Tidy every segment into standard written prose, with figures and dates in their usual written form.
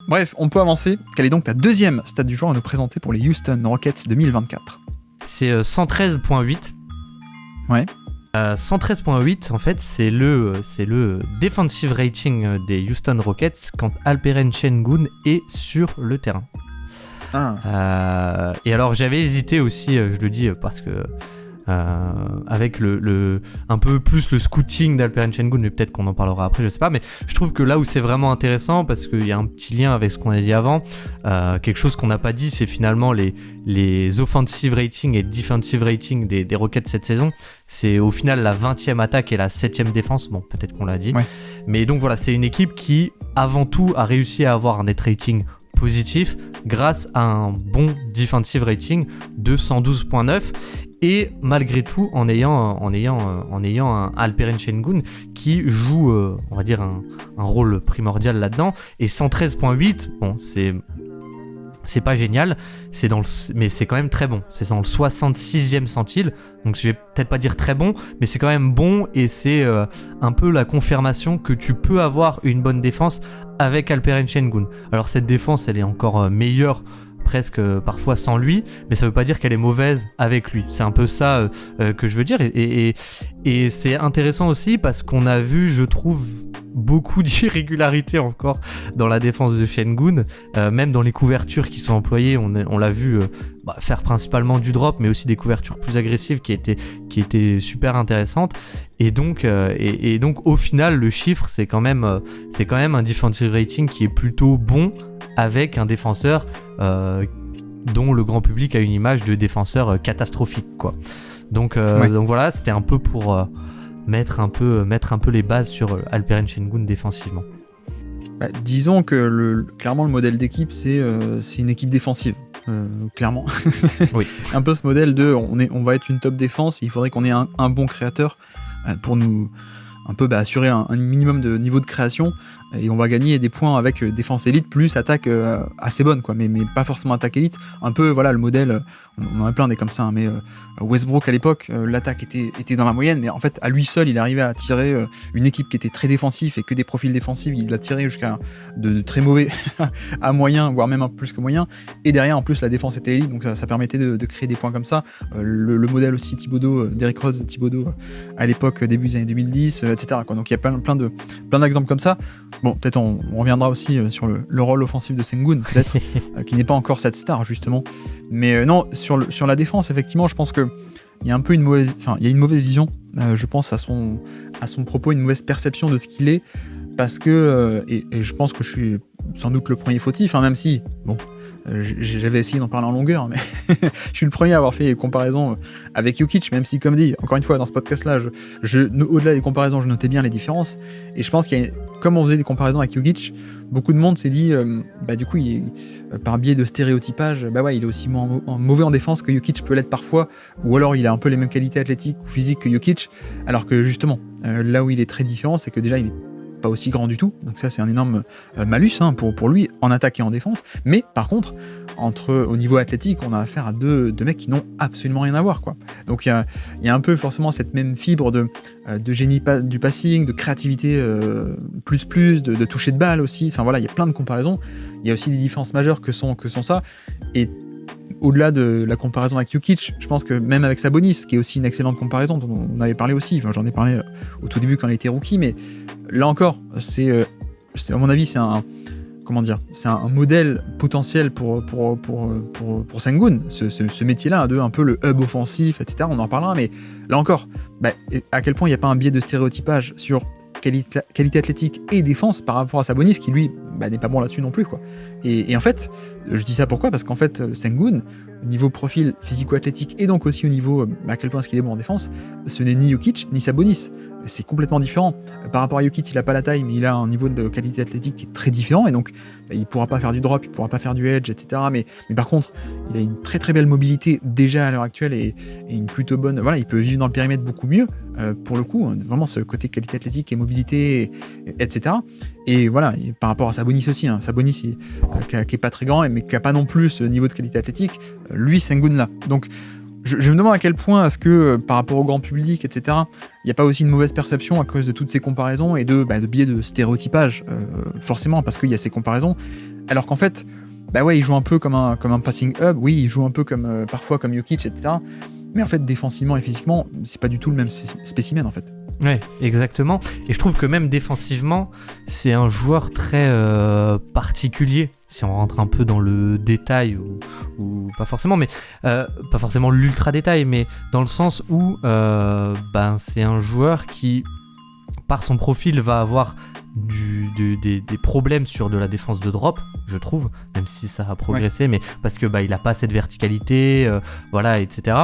Bref, on peut avancer. Quelle est donc ta deuxième stat du jour à nous présenter pour les Houston Rockets 2024 ? C'est 113.8. Ouais. 113.8, en fait, c'est le defensive rating des Houston Rockets quand Alperen Sengun est sur le terrain. Et alors, j'avais hésité aussi, je le dis parce que avec un peu plus le scouting d'Alperen Sengun, mais peut-être qu'on en parlera après, je sais pas, mais je trouve que là où c'est vraiment intéressant, parce qu'il y a un petit lien avec ce qu'on a dit avant, quelque chose qu'on n'a pas dit, c'est finalement les offensive rating et defensive rating des Rockets cette saison. C'est au final la 20e attaque et la 7e défense, bon peut-être qu'on l'a dit, ouais. Mais donc voilà, c'est une équipe qui avant tout a réussi à avoir un net rating positif grâce à un bon defensive rating de 112.9 et malgré tout en ayant un Alperen Sengun qui joue on va dire un rôle primordial là-dedans. Et 113.8, bon c'est pas génial, mais c'est quand même très bon. C'est dans le 66e centile, donc je vais peut-être pas dire très bon, mais c'est quand même bon et c'est un peu la confirmation que tu peux avoir une bonne défense avec Alperen Sengun. Alors cette défense, elle est encore meilleure presque parfois sans lui, mais ça veut pas dire qu'elle est mauvaise avec lui. C'est un peu ça que je veux dire et c'est intéressant aussi parce qu'on a vu, je trouve, beaucoup d'irrégularités encore dans la défense de Sengun, même dans les couvertures qui sont employées, on l'a vu faire principalement du drop, mais aussi des couvertures plus agressives qui étaient super intéressantes. Et donc au final, le chiffre, c'est quand même un defensive rating qui est plutôt bon avec un défenseur dont le grand public a une image de défenseur catastrophique, quoi. Donc voilà, c'était un peu pour mettre un peu les bases sur Alperen Sengun défensivement. Disons que clairement le modèle d'équipe c'est une équipe défensive, clairement. Oui. Un peu ce modèle de on va être une top défense, il faudrait qu'on ait un bon créateur pour nous un peu assurer un minimum de niveau de création, et on va gagner des points avec défense élite plus attaque assez bonne, quoi, mais pas forcément attaque élite. Un peu voilà le modèle, on en a plein des comme ça, hein, mais Westbrook à l'époque, l'attaque était dans la moyenne, mais en fait à lui seul il arrivait à tirer une équipe qui était très défensif et que des profils défensifs, il l'a tiré jusqu'à de très mauvais à moyen, voire même un peu plus que moyen, et derrière en plus la défense était élite, donc ça permettait de créer des points comme ça. Le modèle aussi Thibodeau, Derrick Rose Thibodeau à l'époque début des années 2010, etc., quoi. Donc il y a plein d'exemples comme ça. Bon, peut-être on reviendra aussi sur le rôle offensif de Sengun, peut-être, qui n'est pas encore cette star, justement. Mais non, sur la défense, effectivement, je pense qu'il y a un peu une mauvaise vision, je pense, à son propos, une mauvaise perception de ce qu'il est, parce que, et je pense que je suis sans doute le premier fautif, hein, même si, bon, j'avais essayé d'en parler en longueur, mais je suis le premier à avoir fait des comparaisons avec Jokic, même si, comme dit, encore une fois, dans ce podcast-là, au-delà des comparaisons, je notais bien les différences, et je pense comme on faisait des comparaisons avec Jokic, beaucoup de monde s'est dit, du coup, par biais de stéréotypage, il est aussi mauvais en défense que Jokic peut l'être parfois, ou alors il a un peu les mêmes qualités athlétiques ou physiques que Jokic, alors que justement, là où il est très différent, c'est que déjà, il est pas aussi grand du tout, donc ça c'est un énorme malus, hein, pour lui en attaque et en défense, mais par contre au niveau athlétique on a affaire à deux mecs qui n'ont absolument rien à voir, quoi. Donc il y a un peu forcément cette même fibre de génie du passing, de créativité plus, de toucher de balle aussi, enfin voilà, il y a plein de comparaisons, il y a aussi des différences majeures que sont ça, et au-delà de la comparaison avec Jokic, je pense que même avec Sabonis, qui est aussi une excellente comparaison, dont on avait parlé aussi, enfin, j'en ai parlé au tout début quand il était rookie, mais là encore, c'est à mon avis, c'est un modèle potentiel pour Sengun, ce métier-là, un peu le hub offensif, etc. On en parlera, mais là encore, à quel point il n'y a pas un biais de stéréotypage sur qualité athlétique et défense par rapport à Sabonis, qui lui n'est pas bon là-dessus non plus, quoi. Et en fait, je dis ça pourquoi ? Parce qu'en fait, Sengun, au niveau profil physico-athlétique et donc aussi au niveau à quel point est-ce qu'il est bon en défense, ce n'est ni Jokic ni Sabonis. C'est complètement différent. Par rapport à Jokic, il n'a pas la taille, mais il a un niveau de qualité athlétique qui est très différent, et donc il ne pourra pas faire du drop, il ne pourra pas faire du edge, etc. Mais par contre, il a une très très belle mobilité déjà à l'heure actuelle, et une plutôt bonne... Voilà, il peut vivre dans le périmètre beaucoup mieux, pour le coup, vraiment ce côté qualité athlétique et mobilité, etc. Et voilà, et par rapport à Sabonis aussi, hein, Sabonis qui est pas très grand, mais qui n'a pas non plus ce niveau de qualité athlétique, lui, Sengun là. Donc je me demande à quel point est-ce que par rapport au grand public, etc., il n'y a pas aussi une mauvaise perception à cause de toutes ces comparaisons et de biais de stéréotypage, forcément, parce qu'il y a ces comparaisons. Alors qu'en fait, bah ouais, il joue un peu comme un passing hub, oui, il joue un peu comme parfois comme Jokic, etc. Mais en fait, défensivement et physiquement, c'est pas du tout le même spécimen en fait. Ouais, exactement. Et je trouve que même défensivement, c'est un joueur très particulier. Si on rentre un peu dans le détail, ou pas forcément, mais pas forcément l'ultra détail, mais dans le sens où c'est un joueur qui, par son profil, va avoir des problèmes sur de la défense de drop, je trouve, même si ça a progressé, mais parce que il a pas cette verticalité, voilà, etc.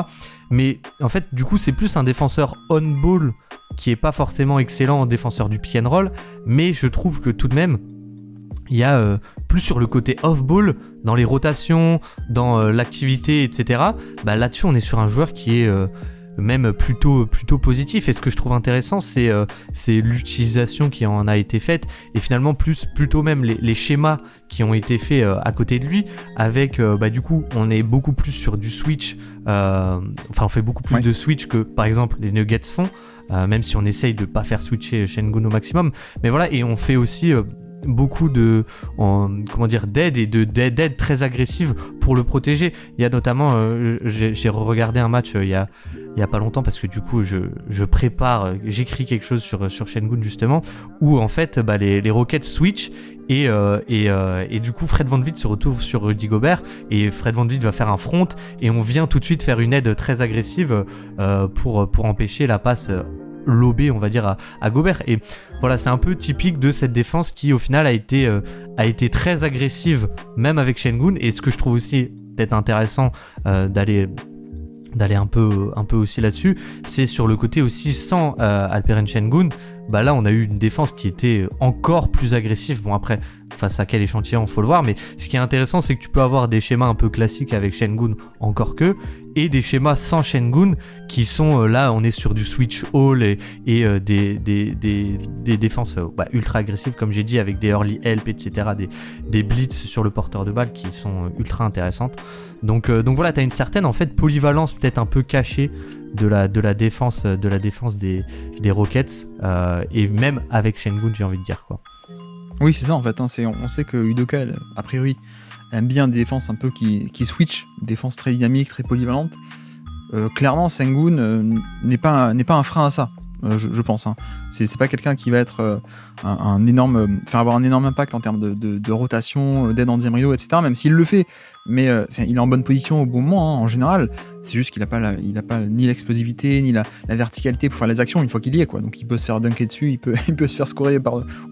Mais en fait, du coup, c'est plus un défenseur on-ball qui est pas forcément excellent en défenseur du pick and roll, mais je trouve que tout de même, il y a plus sur le côté off-ball, dans les rotations, dans l'activité, etc. Là-dessus, on est sur un joueur qui est même plutôt positif. Et ce que je trouve intéressant, c'est l'utilisation qui en a été faite, et finalement plutôt même les schémas qui ont été faits à côté de lui, avec du coup on est beaucoup plus sur du switch, on fait beaucoup plus de switch que par exemple les Nuggets font, même si on essaye de pas faire switcher Sengun au maximum, mais voilà, et on fait aussi beaucoup d'aide et d'aide très agressive pour le protéger. Il y a notamment j'ai regardé un match il y a pas longtemps, parce que du coup je prépare, j'écris quelque chose sur Sengun justement, où en fait les Rockets switch et du coup Fred VanVleet se retrouve sur Rudy Gobert, et Fred VanVleet va faire un front, et on vient tout de suite faire une aide très agressive pour empêcher la passe lobée, on va dire, à Gobert. Et voilà, c'est un peu typique de cette défense qui au final a été très agressive, même avec Sengun. Et ce que je trouve aussi peut-être intéressant d'aller un peu aussi là-dessus, c'est sur le côté aussi sans Alperen Sengun, là on a eu une défense qui était encore plus agressive. Bon, après, face à quel échantillon, faut le voir, mais ce qui est intéressant, c'est que tu peux avoir des schémas un peu classiques avec Sengun, encore que, et des schémas sans Sengun qui sont là, on est sur du switch all et des défenses ultra agressives, comme j'ai dit, avec des early help, etc., des blitz sur le porteur de balle qui sont ultra intéressantes. Donc voilà, t'as une certaine en fait polyvalence peut-être un peu cachée de la défense des Rockets, et même avec Sengun, j'ai envie de dire, quoi. Oui, c'est ça en fait, on sait que Udoka, a priori, aime bien des défenses un peu qui switch, des défenses très dynamiques, très polyvalentes. Clairement, Sengun n'est pas un frein à ça, je pense. C'est pas quelqu'un qui va être faire avoir un énorme impact en termes de rotation, d'aide en deuxième rideau, etc. Même s'il le fait, mais il est en bonne position au bon moment, en général. C'est juste qu'il a pas ni l'explosivité ni la verticalité pour faire les actions une fois qu'il y est, quoi. Donc il peut se faire dunker dessus, il peut se faire scorer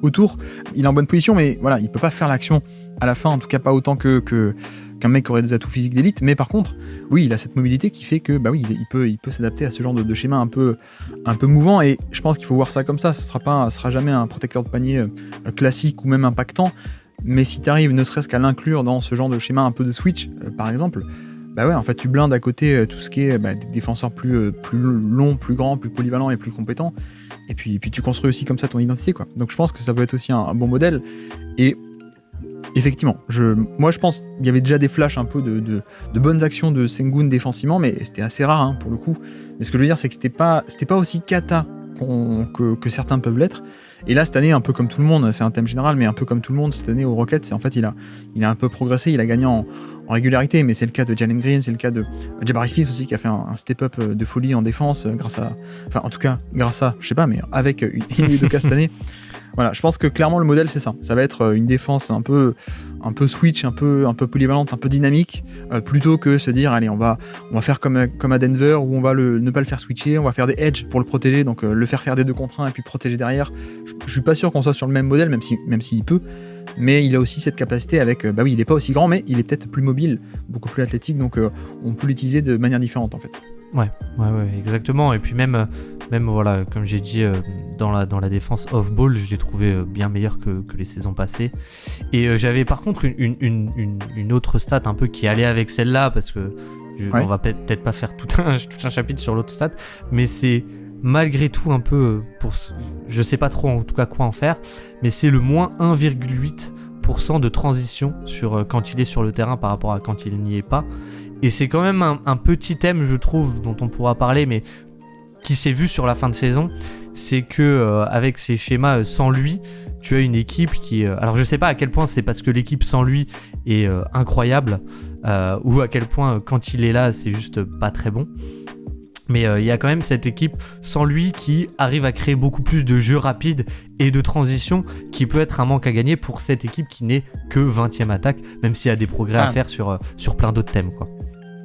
autour. Il est en bonne position, mais voilà, il peut pas faire l'action à la fin, en tout cas pas autant qu'un mec qui aurait des atouts physiques d'élite. Mais par contre, oui, il a cette mobilité qui fait que il peut s'adapter à ce genre de schéma un peu mouvant, et je pense qu'il faut voir ça comme ça. Ce sera jamais un protecteur de panier classique ou même impactant, mais si tu arrives ne serait-ce qu'à l'inclure dans ce genre de schéma un peu de switch, par exemple, en fait tu blindes à côté tout ce qui est des défenseurs plus longs, plus grands, plus polyvalents et plus compétents, et puis tu construis aussi comme ça ton identité, quoi. Donc je pense que ça peut être aussi un bon modèle. Et effectivement, moi je pense qu'il y avait déjà des flashs un peu de bonnes actions de Sengun défensivement, mais c'était assez rare, pour le coup. Mais ce que je veux dire, c'est que c'était pas aussi cata que certains peuvent l'être. Et là, cette année, un peu comme tout le monde, c'est un thème général, mais un peu comme tout le monde, cette année aux Rockets, en fait, il a un peu progressé, il a gagné en régularité, mais c'est le cas de Jalen Green, c'est le cas de Jabari Smith aussi, qui a fait un step-up de folie en défense, grâce à, je sais pas, mais avec une Udoka cette année. Voilà, je pense que clairement le modèle c'est ça. Ça va être une défense un peu switch, un peu polyvalente, un peu dynamique, plutôt que se dire allez on va faire comme à Denver, où on va ne pas le faire switcher, on va faire des edges pour le protéger, donc le faire des 2 contre 1 et puis protéger derrière. Je suis pas sûr qu'on soit sur le même modèle, même s'il peut, mais il a aussi cette capacité avec il est pas aussi grand, mais il est peut-être plus mobile, beaucoup plus athlétique, donc on peut l'utiliser de manière différente en fait. Ouais, exactement. Et puis même voilà, comme j'ai dit, dans la défense off-ball, je l'ai trouvé bien meilleur que les saisons passées. Et j'avais par contre une autre stat un peu qui allait avec celle-là, parce que on va peut-être pas faire tout un chapitre sur l'autre stat, mais c'est malgré tout un peu je sais pas trop en tout cas quoi en faire, mais c'est le moins 1,8% de transition quand il est sur le terrain par rapport à quand il n'y est pas. Et c'est quand même un petit thème, je trouve, dont on pourra parler, mais qui s'est vu sur la fin de saison. C'est que avec ces schémas sans lui, tu as une équipe qui... alors je sais pas à quel point c'est parce que l'équipe sans lui est incroyable, ou à quel point quand il est là c'est juste pas très bon. Mais il y a quand même cette équipe sans lui qui arrive à créer beaucoup plus de jeux rapides et de transitions, qui peut être un manque à gagner pour cette équipe qui n'est que 20e attaque, même s'il y a des progrès à faire sur plein d'autres thèmes, quoi.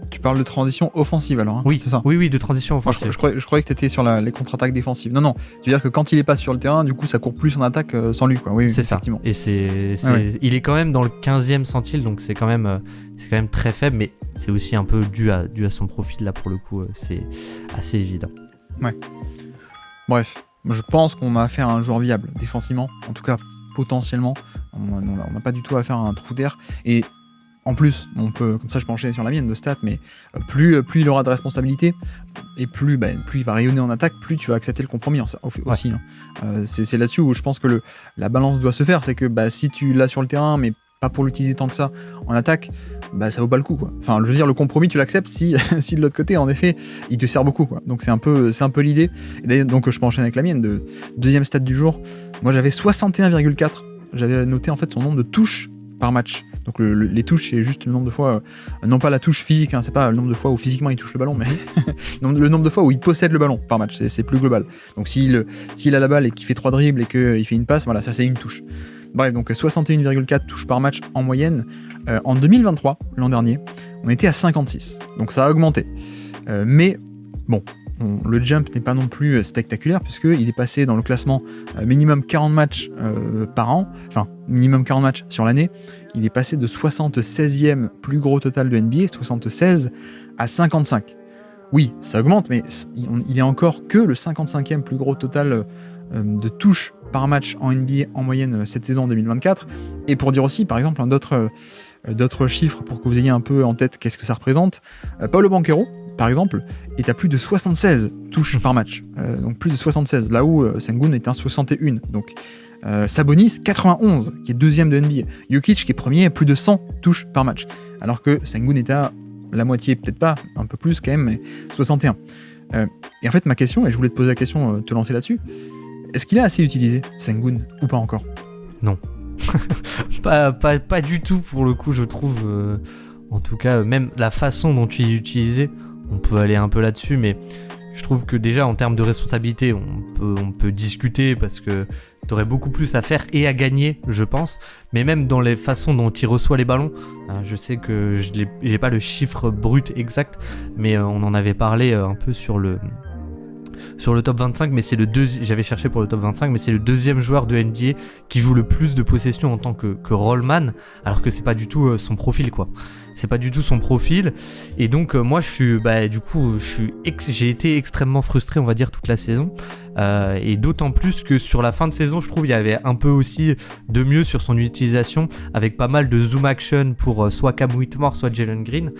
Tu parles de transition offensive alors, hein, oui, c'est ça? Oui, de transition offensive. Moi, je croyais que tu étais sur les contre-attaques défensives. Non, tu veux dire que quand il est pas sur le terrain, du coup ça court plus en attaque sans lui, quoi. Oui, c'est effectivement. Ça. Et il est quand même dans le 15e centile, donc c'est quand même très faible, mais c'est aussi un peu dû à son profil, là pour le coup, c'est assez évident. Ouais. Bref, je pense qu'on a affaire à un joueur viable défensivement, en tout cas potentiellement. On n'a pas du tout affaire à un trou d'air. Et en plus, on peut, comme ça je peux enchaîner sur la mienne de stats, mais plus il aura de responsabilités, et plus il va rayonner en attaque, plus tu vas accepter le compromis aussi. Hein. C'est là-dessus où je pense que la balance doit se faire, c'est que si tu l'as sur le terrain, mais pas pour l'utiliser tant que ça en attaque, ça vaut pas le coup, quoi. Enfin, je veux dire, le compromis tu l'acceptes si de l'autre côté, en effet, il te sert beaucoup, quoi. Donc c'est un peu l'idée. Et d'ailleurs, donc je peux enchaîner avec la mienne de deuxième stat du jour. Moi j'avais 61,4. J'avais noté en fait son nombre de touches par match. Donc les touches, c'est juste le nombre de fois, non pas la touche physique, hein, c'est pas le nombre de fois où physiquement il touche le ballon, mais le nombre de fois où il possède le ballon par match, c'est plus global. Donc s'il a la balle et qu'il fait 3 dribbles et qu'il fait une passe, voilà, ça c'est une touche. Bref, donc 61,4 touches par match en moyenne. En 2023, l'an dernier, on était à 56. Donc ça a augmenté. Mais bon, le jump n'est pas non plus spectaculaire, puisqu'il est passé dans le classement minimum 40 matchs par an, enfin minimum 40 matchs sur l'année. Il est passé de 76e plus gros total de NBA, 76, à 55. Oui, ça augmente, mais il est encore que le 55e plus gros total de touches par match en NBA en moyenne cette saison en 2024. Et pour dire aussi, par exemple, d'autres chiffres pour que vous ayez un peu en tête qu'est-ce que ça représente, Paolo Banchero, par exemple, est à plus de 76 touches par match. Donc plus de 76, là où Sengun est à 61. Donc Sabonis, 91, qui est deuxième de NBA. Jokic, qui est premier, à plus de 100 touches par match. Alors que Sengun est à la moitié, peut-être pas, un peu plus quand même, mais 61. Et en fait, ma question, et je voulais te poser la question, te lancer là-dessus, est-ce qu'il est assez utilisé, Sengun, ou pas encore? Non. pas du tout, pour le coup, je trouve. En tout cas, même la façon dont il est utilisé, on peut aller un peu là-dessus, mais je trouve que déjà, en termes de responsabilité, on peut discuter, parce que t'aurais beaucoup plus à faire et à gagner, je pense. Mais même dans les façons dont il reçoit les ballons, je sais que j'ai pas le chiffre brut exact, mais on en avait parlé un peu sur le top 25, mais j'avais cherché pour le top 25, mais c'est le deuxième joueur de NBA qui joue le plus de possessions en tant que rollman, alors que c'est pas du tout son profil, quoi. C'est pas du tout son profil, et donc moi j'ai été extrêmement frustré, on va dire, toute la saison, et d'autant plus que sur la fin de saison, je trouve il y avait un peu aussi de mieux sur son utilisation, avec pas mal de zoom action pour soit Cam Whitmore, soit Jalen Green,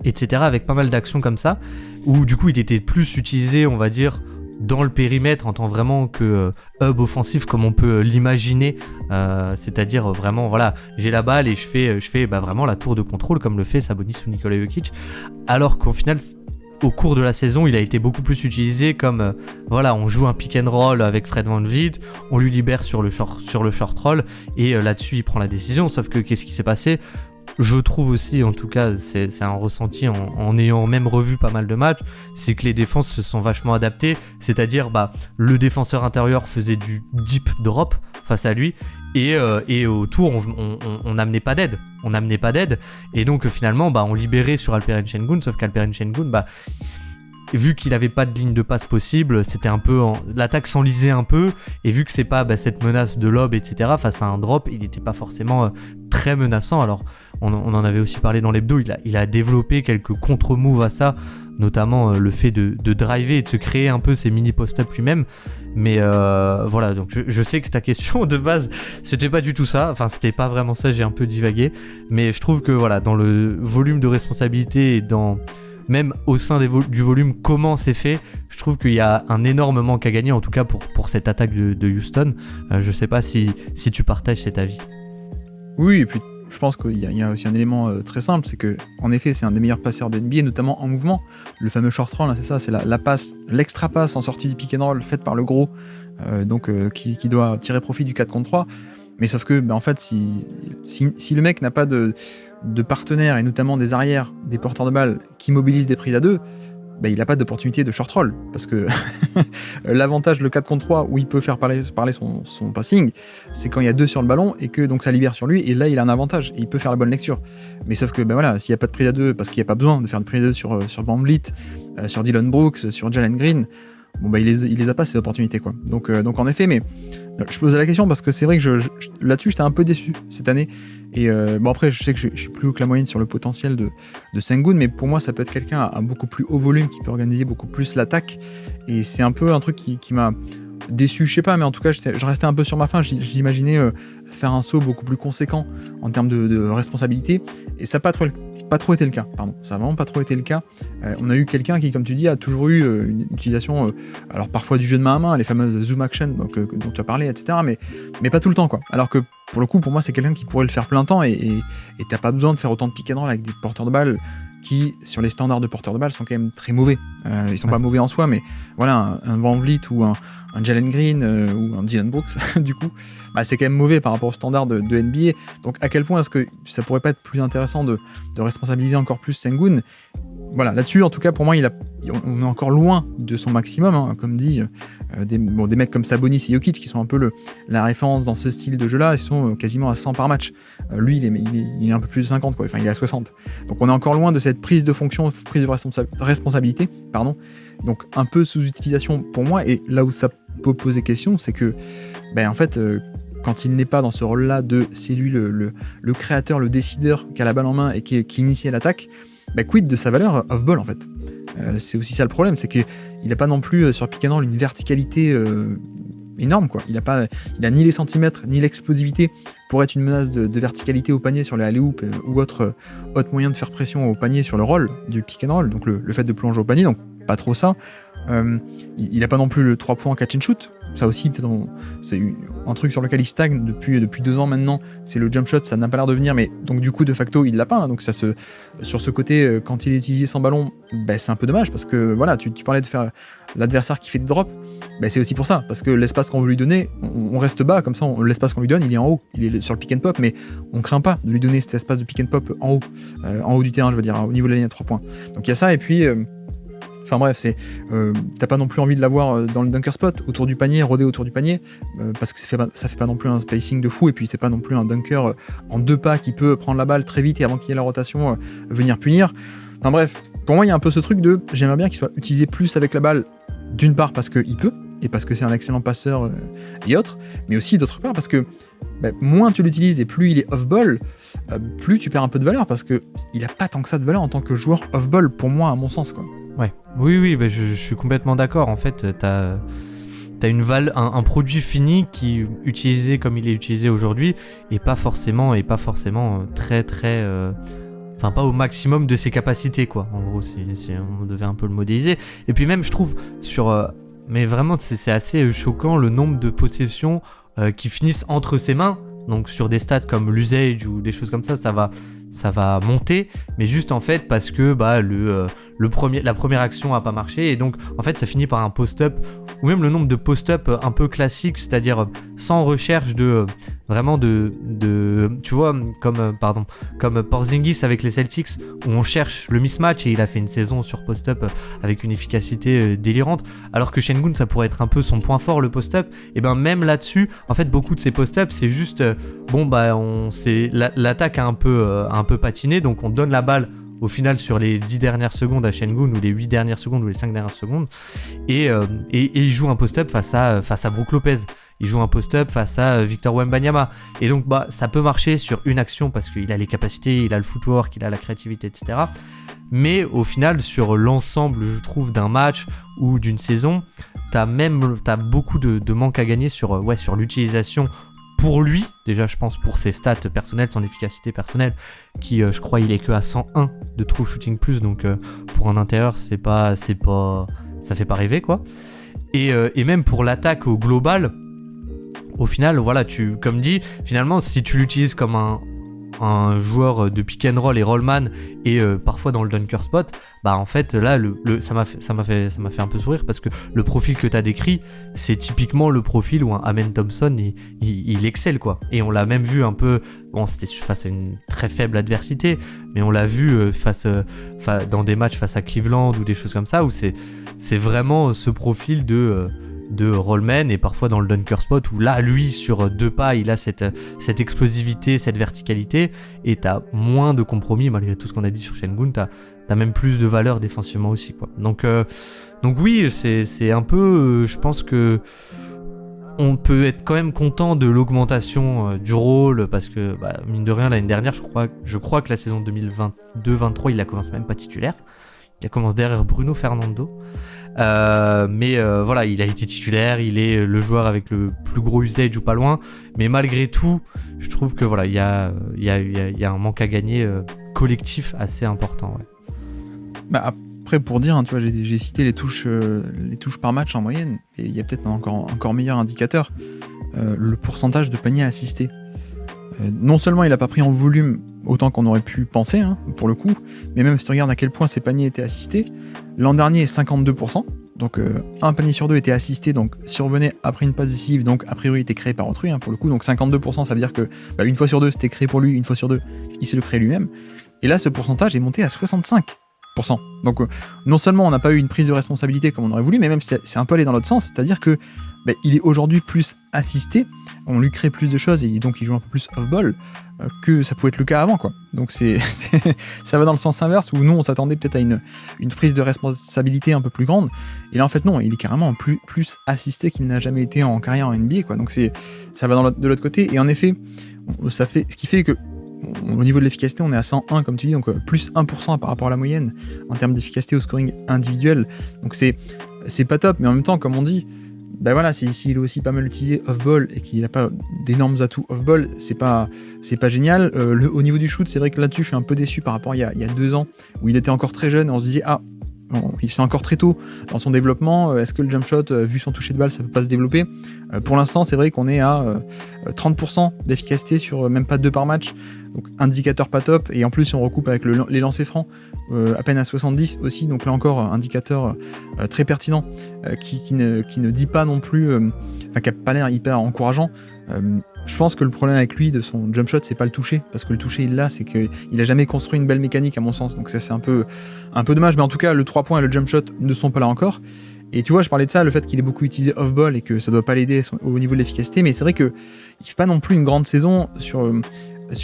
etc., avec pas mal d'actions comme ça, où du coup il était plus utilisé, on va dire, dans le périmètre en tant vraiment que hub offensif comme on peut l'imaginer, c'est-à-dire vraiment, voilà, j'ai la balle et je fais vraiment la tour de contrôle comme le fait Sabonis ou Nikola Jokic, alors qu'au final, au cours de la saison, il a été beaucoup plus utilisé comme voilà, on joue un pick and roll avec Fred VanVleet, on lui libère sur le short roll, et là-dessus il prend la décision. Sauf que qu'est-ce qui s'est passé? Je trouve aussi, en tout cas, c'est un ressenti en ayant même revu pas mal de matchs, c'est que les défenses se sont vachement adaptées, c'est-à-dire le défenseur intérieur faisait du deep drop face à lui, et autour on n'amenait pas d'aide. Et donc finalement on libérait sur Alperen Sengun, sauf qu'Alperen Sengun, vu qu'il n'avait pas de ligne de passe possible, c'était un peu l'attaque s'enlisait un peu, et vu que c'est pas cette menace de lob, etc., face à un drop, il n'était pas forcément très menaçant. Alors on en avait aussi parlé dans l'hebdo, il a développé quelques contre-moves à ça, notamment le fait de driver et de se créer un peu ses mini post-up lui-même. Mais voilà, donc je sais que ta question de base c'était pas du tout ça, enfin c'était pas vraiment ça, j'ai un peu divagué, mais je trouve que voilà, dans le volume de responsabilité et dans même au sein du volume, comment c'est fait, je trouve qu'il y a un énorme manque à gagner, en tout cas pour cette attaque de Houston. Je sais pas si tu partages cet avis. Oui, et puis je pense qu'il y a aussi un élément très simple, c'est que en effet c'est un des meilleurs passeurs de NBA, notamment en mouvement. Le fameux short roll, c'est ça, c'est la passe, l'extra passe en sortie du pick and roll faite par le gros qui doit tirer profit du 4 contre 3. Mais sauf que, en fait, si le mec n'a pas de partenaires, et notamment des arrières, des porteurs de balles, qui mobilisent des prises à 2, il n'a pas d'opportunité de short roll. Parce que l'avantage, le 4 contre 3, où il peut faire parler son passing, c'est quand il y a 2 sur le ballon, et que donc ça libère sur lui, et là, il a un avantage, et il peut faire la bonne lecture. Mais sauf que, s'il n'y a pas de prise à 2, parce qu'il n'y a pas besoin de faire de prise à 2 sur Van Vliet, sur Dylan Brooks, sur Jalen Green, il les a pas, ces opportunités, quoi. Donc en effet, mais je posais la question parce que c'est vrai que là-dessus, j'étais un peu déçu cette année. Et après, je sais que je suis plus haut que la moyenne sur le potentiel de Sengun, mais pour moi, ça peut être quelqu'un à beaucoup plus haut volume qui peut organiser beaucoup plus l'attaque. Et c'est un peu un truc qui m'a déçu, je sais pas, mais en tout cas, je restais un peu sur ma faim. J'imaginais faire un saut beaucoup plus conséquent en termes de responsabilité. Et ça n'a pas trop été le cas, pardon. Ça a vraiment pas trop été le cas. On a eu quelqu'un qui, comme tu dis, a toujours eu une utilisation, alors parfois du jeu de main à main, les fameuses zoom action dont tu as parlé, etc. Mais pas tout le temps, quoi. Alors que pour le coup, pour moi, c'est quelqu'un qui pourrait le faire plein temps et t'as pas besoin de faire autant de pick and roll avec des porteurs de balles qui, sur les standards de porteurs de balles, sont quand même très mauvais. Ils sont pas mauvais en soi, mais voilà, un Van Vliet ou un Jalen Green ou un Dylan Brooks, du coup, c'est quand même mauvais par rapport aux standards de NBA. Donc à quel point est-ce que ça pourrait pas être plus intéressant de responsabiliser encore plus Sengun? Voilà, là-dessus, en tout cas, pour moi, on est encore loin de son maximum, hein, comme dit, des mecs comme Sabonis et Jokic, qui sont un peu la référence dans ce style de jeu-là, ils sont quasiment à 100 par match. Lui, il est un peu plus de 50, quoi. Enfin, il est à 60. Donc on est encore loin de cette prise de fonction, prise de responsabilité, pardon. Donc un peu sous-utilisation pour moi, et là où ça peut poser question, c'est que, en fait, quand il n'est pas dans ce rôle-là c'est lui le créateur, le décideur qui a la balle en main et qui initie l'attaque, quid de sa valeur off-ball, en fait. C'est aussi ça le problème, c'est qu'il n'a pas non plus sur pick and roll une verticalité énorme, quoi. Il a ni les centimètres ni l'explosivité pour être une menace de verticalité au panier sur les alley-oop ou autre moyen de faire pression au panier sur le roll du pick and roll, donc le fait de plonger au panier, donc pas trop ça. Il n'a pas non plus le 3 points catch and shoot. Ça aussi, peut-être, c'est un truc sur lequel il stagne depuis 2 ans maintenant. C'est le jump shot, ça n'a pas l'air de venir, mais donc du coup, de facto, il l'a pas. Hein, donc sur ce côté, quand il est utilisé sans ballon, c'est un peu dommage parce que voilà, tu parlais de faire l'adversaire qui fait des drops. C'est aussi pour ça, parce que l'espace qu'on veut lui donner, on reste bas, comme ça, l'espace qu'on lui donne, il est en haut. Il est sur le pick and pop, mais on craint pas de lui donner cet espace de pick and pop en haut du terrain, je veux dire, au niveau de la ligne à 3 points. Donc il y a ça, et puis. Enfin bref, t'as pas non plus envie de l'avoir dans le dunker spot, autour du panier, rôder autour du panier, parce que ça fait pas non plus un spacing de fou, et puis c'est pas non plus un dunker en 2 pas qui peut prendre la balle très vite et avant qu'il y ait la rotation, venir punir. Enfin bref, pour moi il y a un peu ce truc de, j'aimerais bien qu'il soit utilisé plus avec la balle, d'une part parce qu'il peut, et parce que c'est un excellent passeur et autres, mais aussi d'autre part parce que moins tu l'utilises et plus il est off-ball, plus tu perds un peu de valeur, parce qu'il a pas tant que ça de valeur en tant que joueur off-ball, pour moi, à mon sens, quoi. Ouais. Oui, je suis complètement d'accord. En fait, t'as un produit fini qui, utilisé comme il est utilisé aujourd'hui, est pas forcément très très... Enfin, pas au maximum de ses capacités, quoi. En gros, si on devait un peu le modéliser. Et puis même, je trouve, mais vraiment, c'est assez choquant le nombre de possessions qui finissent entre ses mains. Donc sur des stats comme l'usage ou des choses comme ça va monter, mais juste en fait parce que la première action a pas marché, et donc en fait ça finit par un post-up, ou même le nombre de post-up un peu classique, c'est-à-dire sans recherche vraiment de tu vois, comme Porzingis avec les Celtics, où on cherche le mismatch, et il a fait une saison sur post-up avec une efficacité délirante, alors que Sengun, ça pourrait être un peu son point fort, le post-up. Et même là-dessus, en fait, beaucoup de ces post-up, c'est juste l'attaque a un peu patiné, donc on donne la balle au final sur les 10 dernières secondes à Sengun, ou les 8 dernières secondes, ou les 5 dernières secondes, et il joue un post-up face à Brook Lopez, il joue un post-up face à Victor Wembanyama, et donc ça peut marcher sur une action parce qu'il a les capacités, il a le footwork, il a la créativité, etc. Mais au final, sur l'ensemble, je trouve, d'un match ou d'une saison, t'as beaucoup de manque à gagner sur l'utilisation pour lui, déjà je pense pour ses stats personnelles, son efficacité personnelle, qui je crois il est que à 101 de true shooting plus, donc pour un intérieur ça fait pas rêver, quoi. Et même pour l'attaque au global, au final, voilà, comme dit, finalement si tu l'utilises comme un joueur de pick and roll et rollman et parfois dans le dunker spot, bah en fait là ça m'a fait un peu sourire parce que le profil que t'as décrit, c'est typiquement le profil où un Amen Thompson il excelle quoi. Et on l'a même vu un peu, bon c'était face à une très faible adversité, mais on l'a vu dans des matchs face à Cleveland ou des choses comme ça où c'est vraiment ce profil de rollman et parfois dans le dunker spot où là lui sur 2 pas il a cette explosivité, cette verticalité et t'as moins de compromis malgré tout ce qu'on a dit sur Sengun, t'as même plus de valeur défensivement aussi quoi. Donc oui c'est un peu je pense que on peut être quand même content de l'augmentation du rôle parce que mine de rien l'année dernière je crois que la saison 2022-23 il a commencé même pas titulaire, il a commencé derrière Bruno Fernando. Mais voilà, il a été titulaire, il est le joueur avec le plus gros usage ou pas loin, mais malgré tout, je trouve que voilà, il y a un manque à gagner collectif assez important. Ouais. Après, pour dire, hein, tu vois, j'ai cité les touches par match en moyenne, et il y a peut-être un encore meilleur indicateur, le pourcentage de paniers assistés. Non seulement il n'a pas pris en volume autant qu'on aurait pu penser, hein, pour le coup, mais même si tu regardes à quel point ces paniers étaient assistés, l'an dernier 52%, donc un panier sur 2 était assisté, donc survenait après une passe décisive, donc a priori était créé par autrui, hein, pour le coup, donc 52%, ça veut dire que une fois sur 2 c'était créé pour lui, une fois sur 2 il s'est le créé lui-même, et là ce pourcentage est monté à 65%. Donc non seulement on n'a pas eu une prise de responsabilité comme on aurait voulu, mais même c'est un peu allé dans l'autre sens, c'est-à-dire que il est aujourd'hui plus assisté, on lui crée plus de choses et donc il joue un peu plus off-ball que ça pouvait être le cas avant quoi. Donc ça va dans le sens inverse où nous on s'attendait peut-être à une prise de responsabilité un peu plus grande et là en fait non, il est carrément plus assisté qu'il n'a jamais été en carrière en NBA quoi. Donc ça va de l'autre côté et en effet ça fait ce qui fait que au niveau de l'efficacité on est à 101 comme tu dis, donc plus 1% par rapport à la moyenne en termes d'efficacité au scoring individuel, donc c'est pas top, mais en même temps comme on dit voilà, s'il est aussi pas mal utilisé off-ball et qu'il n'a pas d'énormes atouts off-ball, c'est pas génial. Au niveau du shoot, c'est vrai que là-dessus, je suis un peu déçu par rapport à il y a 2 ans, où il était encore très jeune et on se disait, c'est encore très tôt dans son développement, est-ce que le jump shot, vu son toucher de balle, ça peut pas se développer ? Pour l'instant, c'est vrai qu'on est à 30% d'efficacité sur même pas 2 par match, donc indicateur pas top, et en plus si on recoupe avec les lancers francs, à peine à 70 aussi, donc là encore indicateur très pertinent, qui ne dit pas non plus, qui a pas l'air hyper encourageant. Je pense que le problème avec lui de son jump shot, c'est pas le toucher, parce que le toucher il l'a, c'est qu'il a jamais construit une belle mécanique à mon sens, donc ça c'est un peu dommage, mais en tout cas le 3 points et le jump shot ne sont pas là encore. Et tu vois, je parlais de ça, le fait qu'il est beaucoup utilisé off-ball et que ça doit pas l'aider au niveau de l'efficacité, mais c'est vrai qu'il fait pas non plus une grande saison sur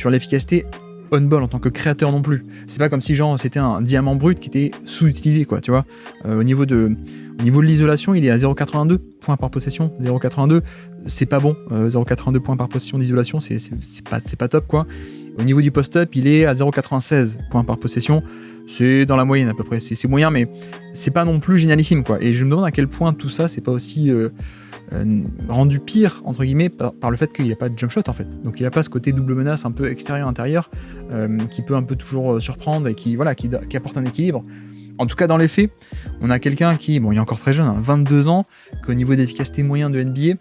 l'efficacité on-ball en tant que créateur non plus. C'est pas comme si c'était un diamant brut qui était sous-utilisé quoi, tu vois. Au niveau de l'isolation, il est à 0,82 points par possession, 0,82, c'est pas bon, 0,82 points par possession d'isolation, c'est pas top quoi. Au niveau du post-up, il est à 0,96 points par possession. C'est dans la moyenne à peu près, c'est moyen, mais c'est pas non plus génialissime quoi. Et je me demande à quel point tout ça c'est pas aussi rendu pire entre guillemets par le fait qu'il n'y a pas de jump shot en fait. Donc il a pas ce côté double menace un peu extérieur-intérieur qui peut un peu toujours surprendre et qui apporte un équilibre. En tout cas dans les faits, on a quelqu'un qui, il est encore très jeune, 22 ans, qu'au niveau d'efficacité moyen de NBA,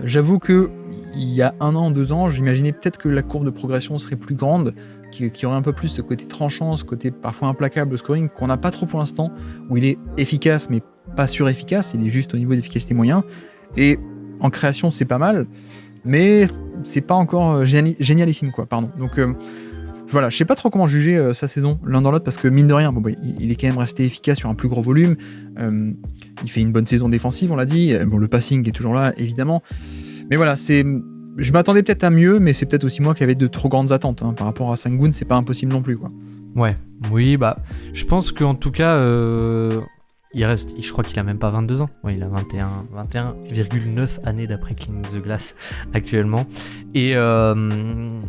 j'avoue que il y a 1 an, 2 ans, j'imaginais peut-être que la courbe de progression serait plus grande, qui aurait un peu plus ce côté tranchant, ce côté parfois implacable au scoring qu'on n'a pas trop pour l'instant, où il est efficace mais pas surefficace, il est juste au niveau d'efficacité moyen, et en création c'est pas mal, mais c'est pas encore génialissime quoi, pardon. Donc voilà, je sais pas trop comment juger sa saison l'un dans l'autre, parce que mine de rien, il est quand même resté efficace sur un plus gros volume, il fait une bonne saison défensive, on l'a dit, le passing est toujours là évidemment, mais voilà, je m'attendais peut-être à mieux, mais c'est peut-être aussi moi qui avais de trop grandes attentes par rapport à Sengun, c'est pas impossible non plus quoi. Ouais, oui, je pense qu'en tout cas, je crois qu'il a même pas 22 ans. Ouais, il a 21,9 années d'après Clean the Glass actuellement. Et on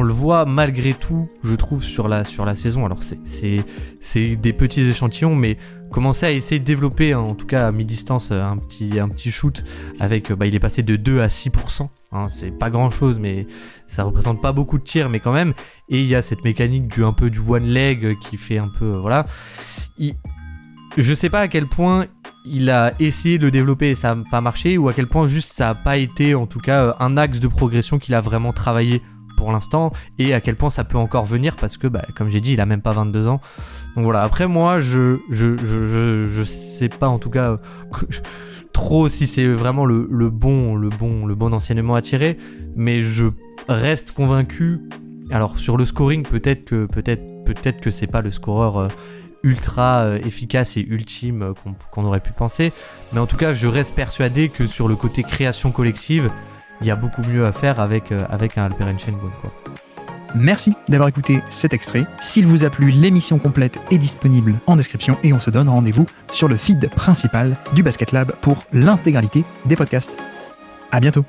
le voit malgré tout, je trouve, sur la saison. Alors c'est des petits échantillons, mais commencer à essayer de développer, en tout cas à mi-distance, un petit shoot avec, il est passé de 2 à 6%. C'est pas grand chose, mais ça représente pas beaucoup de tirs, mais quand même. Et il y a cette mécanique du one leg qui fait un peu, voilà. Je sais pas à quel point il a essayé de le développer et ça n'a pas marché, ou à quel point juste ça n'a pas été en tout cas un axe de progression qu'il a vraiment travaillé pour l'instant, et à quel point ça peut encore venir, parce que comme j'ai dit, il a même pas 22 ans. Donc voilà, après moi je sais pas en tout cas trop si c'est vraiment le bon enseignement à tirer, mais je reste convaincu. Alors sur le scoring, peut-être que c'est pas le scoreur ultra efficace et ultime qu'on aurait pu penser, mais en tout cas je reste persuadé que sur le côté création collective, il y a beaucoup mieux à faire avec un Alperen Sengun, quoi. Merci d'avoir écouté cet extrait. S'il vous a plu, l'émission complète est disponible en description et on se donne rendez-vous sur le feed principal du Basket Lab pour l'intégralité des podcasts. À bientôt.